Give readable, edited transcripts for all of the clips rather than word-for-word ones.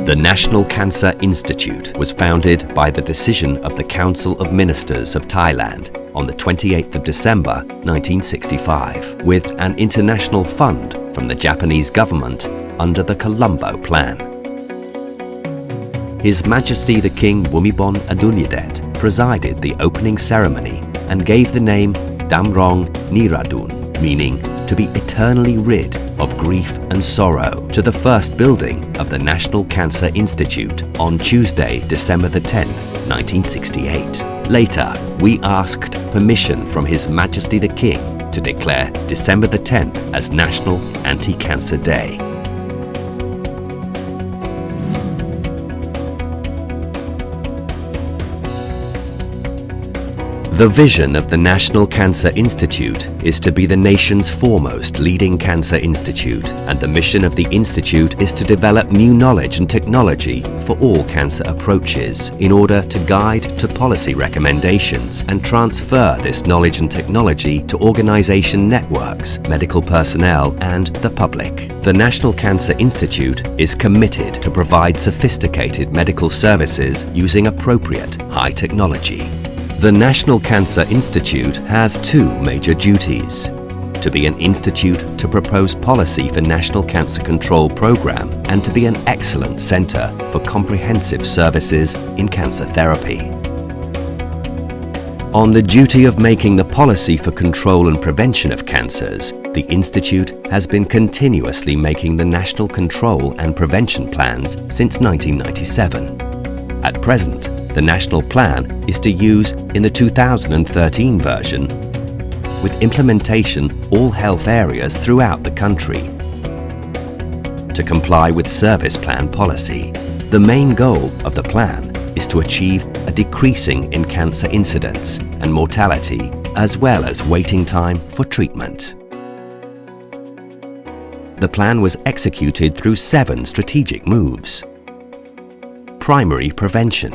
The National Cancer Institute was founded by the decision of the Council of Ministers of Thailand on the 28th of December 1965, with an international fund from the Japanese government under the Colombo Plan. His Majesty the King Bhumibol Adulyadej presided the opening ceremony and gave the name Damrong Niradun, meaning to be eternally rid of grief and sorrow, to the first building of the National Cancer Institute on Tuesday, December the 10th, 1968. Later, we asked permission from His Majesty the King to declare December the 10th as National Anti-Cancer Day. The vision of the National Cancer Institute is to be the nation's foremost leading cancer institute, and the mission of the institute is to develop new knowledge and technology for all cancer approaches in order to guide to policy recommendations and transfer this knowledge and technology to organization networks, medical personnel, and the public. The National Cancer Institute is committed to provide sophisticated medical services using appropriate high technology. The National Cancer Institute has two major duties: to be an institute to propose policy for national cancer control program and to be an excellent center for comprehensive services in cancer therapy. On the duty of making the policy for control and prevention of cancers, the Institute has been continuously making the national control and prevention plans since 1997. At present, the national plan is to use in the 2013 version, with implementation all health areas throughout the country. To comply with service plan policy, the main goal of the plan is to achieve a decreasing in cancer incidence and mortality, as well as waiting time for treatment. The plan was executed through 7 strategic moves. Primary prevention,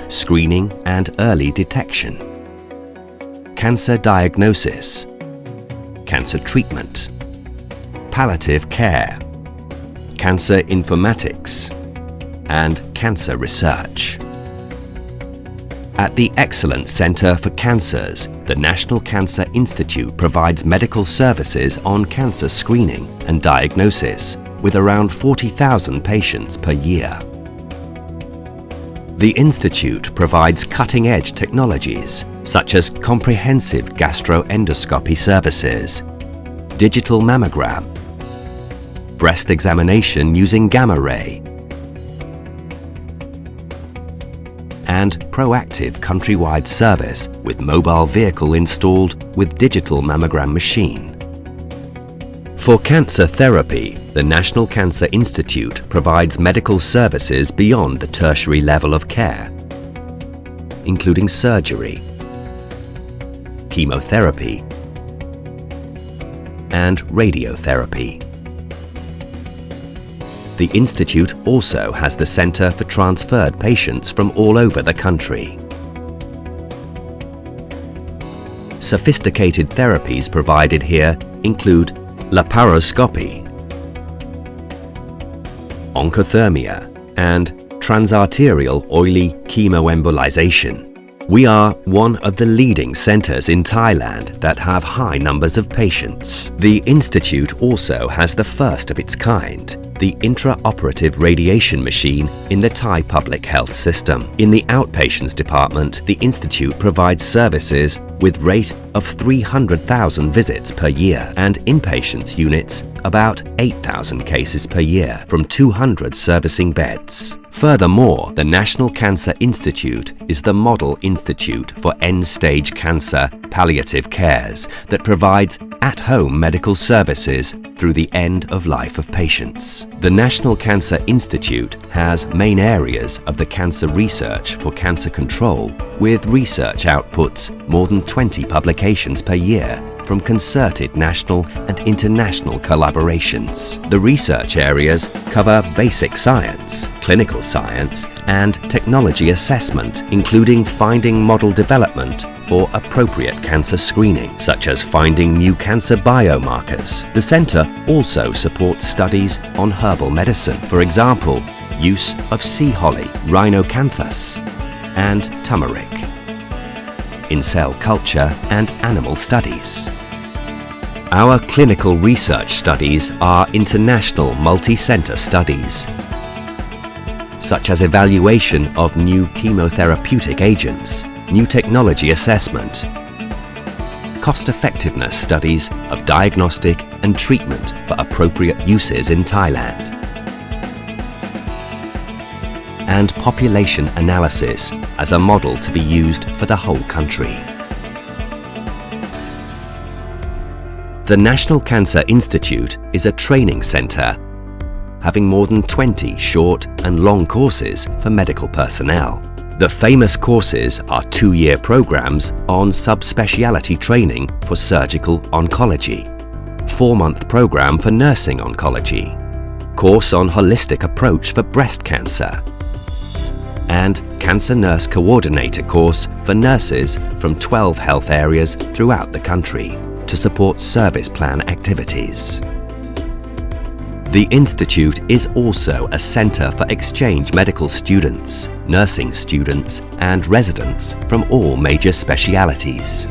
screening and early detection, cancer diagnosis, cancer treatment, palliative care, cancer informatics, and cancer research. At the Excellence Center for Cancers, the National Cancer Institute provides medical services on cancer screening and diagnosis with around 40,000 patients per year. The Institute provides cutting-edge technologies such as comprehensive gastroendoscopy services, digital mammogram, breast examination using gamma ray, and proactive countrywide service with mobile vehicle installed with digital mammogram machine. For cancer therapy, the National Cancer Institute provides medical services beyond the tertiary level of care, including surgery, chemotherapy, and radiotherapy. The Institute also has the Center for Transferred Patients from all over the country. Sophisticated therapies provided here include laparoscopy, oncothermia, and transarterial oily chemoembolization. We are one of the leading centers in Thailand that have high numbers of patients. The Institute also has the first of its kind, the intraoperative radiation machine in the Thai public health system. In the outpatients department, the Institute provides services with rate of 300,000 visits per year, and inpatients units about 8,000 cases per year from 200 servicing beds. Furthermore, the National Cancer Institute is the model institute for end-stage cancer palliative cares that provides at-home medical services through the end of life of patients. The National Cancer Institute has main areas of the cancer research for cancer control, with research outputs more than 20 publications per year from concerted national and international collaborations. The research areas cover basic science, clinical science, and technology assessment, including finding model development for appropriate cancer screening, such as finding new cancer biomarkers. The center also supports studies on herbal medicine, for example, use of sea holly, rhinocanthus, and turmeric, in cell culture and animal studies. Our clinical research studies are international multi-center studies, such as evaluation of new chemotherapeutic agents, new technology assessment, cost-effectiveness studies of diagnostic and treatment for appropriate uses in Thailand, and population analysis as a model to be used for the whole country. The National Cancer Institute is a training center having more than 20 short and long courses for medical personnel. The famous courses are 2-year programs on subspecialty training for surgical oncology, 4-month program for nursing oncology, course on holistic approach for breast cancer, and Cancer Nurse Coordinator course for nurses from 12 health areas throughout the country to support service plan activities. The Institute is also a center for exchange medical students, nursing students, and residents from all major specialities.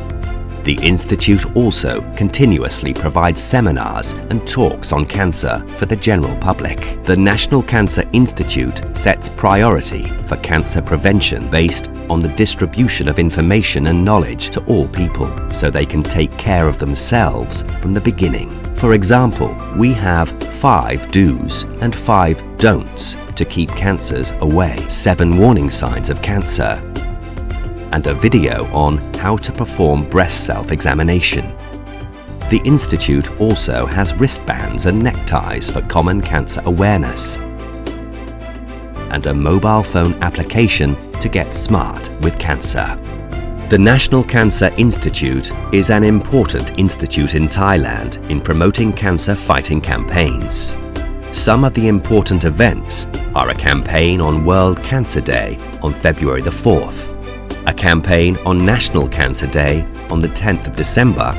The Institute also continuously provides seminars and talks on cancer for the general public. The National Cancer Institute sets priority for cancer prevention based on the distribution of information and knowledge to all people so they can take care of themselves from the beginning. For example, we have 5 do's and 5 don'ts to keep cancers away, 7 warning signs of cancer, and a video on how to perform breast self-examination. The Institute also has wristbands and neckties for common cancer awareness, and a mobile phone application to get smart with cancer. The National Cancer Institute is an important institute in Thailand in promoting cancer-fighting campaigns. Some of the important events are a campaign on World Cancer Day on February the 4th, a campaign on National Cancer Day on the 10th of December,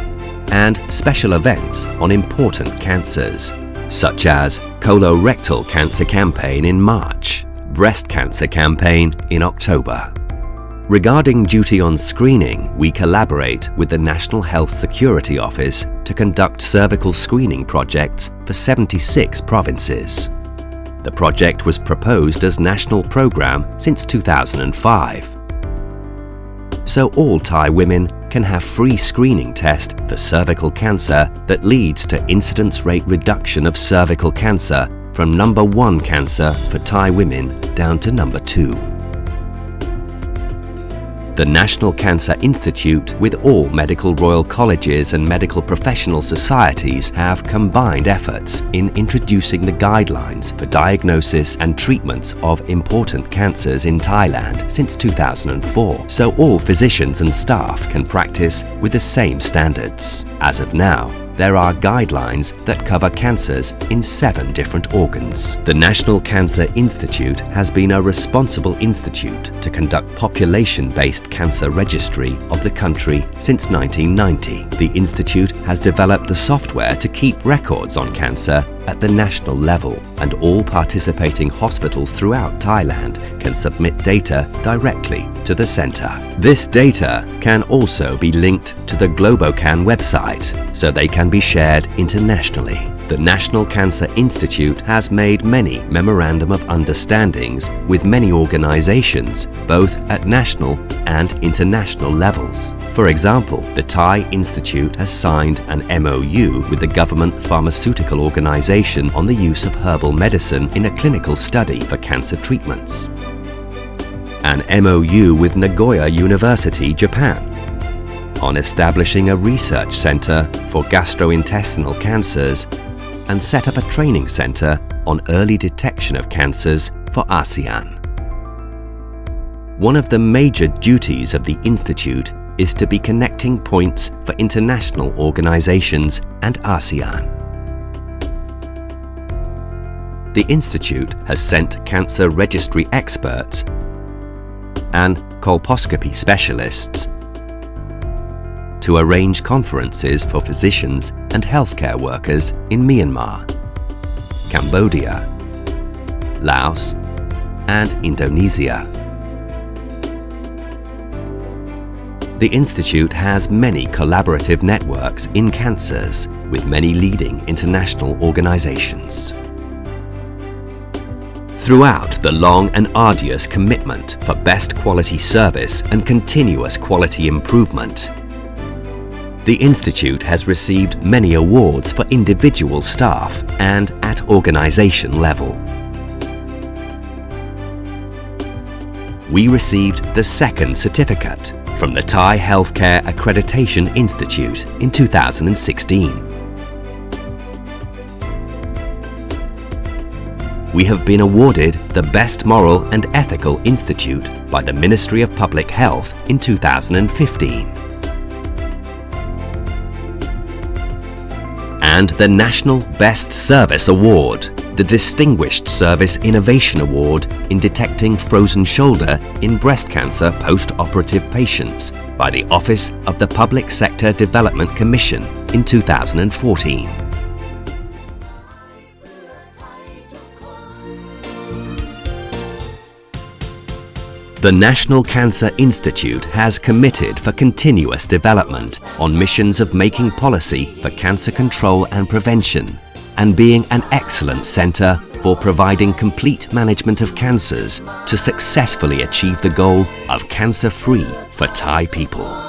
and special events on important cancers, such as colorectal cancer campaign in March, breast cancer campaign in October. Regarding duty on screening, we collaborate with the National Health Security Office to conduct cervical screening projects for 76 provinces. The project was proposed as national program since 2005. So all Thai women can have free screening test for cervical cancer that leads to incidence rate reduction of cervical cancer from number 1 cancer for Thai women down to number 2. The National Cancer Institute with all medical royal colleges and medical professional societies have combined efforts in introducing the guidelines for diagnosis and treatments of important cancers in Thailand since 2004, so all physicians and staff can practice with the same standards. As of now, there are guidelines that cover cancers in 7 different organs. The National Cancer Institute has been a responsible institute to conduct population-based cancer registry of the country since 1990. The institute has developed the software to keep records on cancer at the national level, and all participating hospitals throughout Thailand can submit data directly to the center. This data can also be linked to the Globocan website, so they can be shared internationally. The National Cancer Institute has made many memorandum of understandings with many organizations, both at national and international levels. For example, the Thai Institute has signed an MOU with the government pharmaceutical organization on the use of herbal medicine in a clinical study for cancer treatments. An MOU with Nagoya University, Japan, on establishing a research center for gastrointestinal cancers, and set up a training center on early detection of cancers for ASEAN. One of the major duties of the Institute is to be connecting points for international organizations and ASEAN. The Institute has sent cancer registry experts and colposcopy specialists to arrange conferences for physicians and healthcare workers in Myanmar, Cambodia, Laos, and Indonesia. The Institute has many collaborative networks in cancers with many leading international organizations. Throughout the long and arduous commitment for best quality service and continuous quality improvement, the Institute has received many awards for individual staff and at organization level. We received the second certificate from the Thai Healthcare Accreditation Institute in 2016. We have been awarded the Best Moral and Ethical Institute by the Ministry of Public Health in 2015. And the National Best Service Award, the Distinguished Service Innovation Award in detecting frozen shoulder in breast cancer post-operative patients by the Office of the Public Sector Development Commission in 2014. The National Cancer Institute has committed for continuous development on missions of making policy for cancer control and prevention and being an excellent centre for providing complete management of cancers to successfully achieve the goal of cancer-free for Thai people.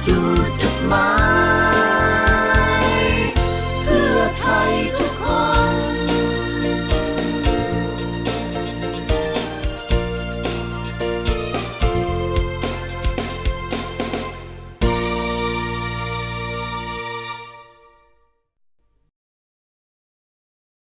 สู่จุดหมาย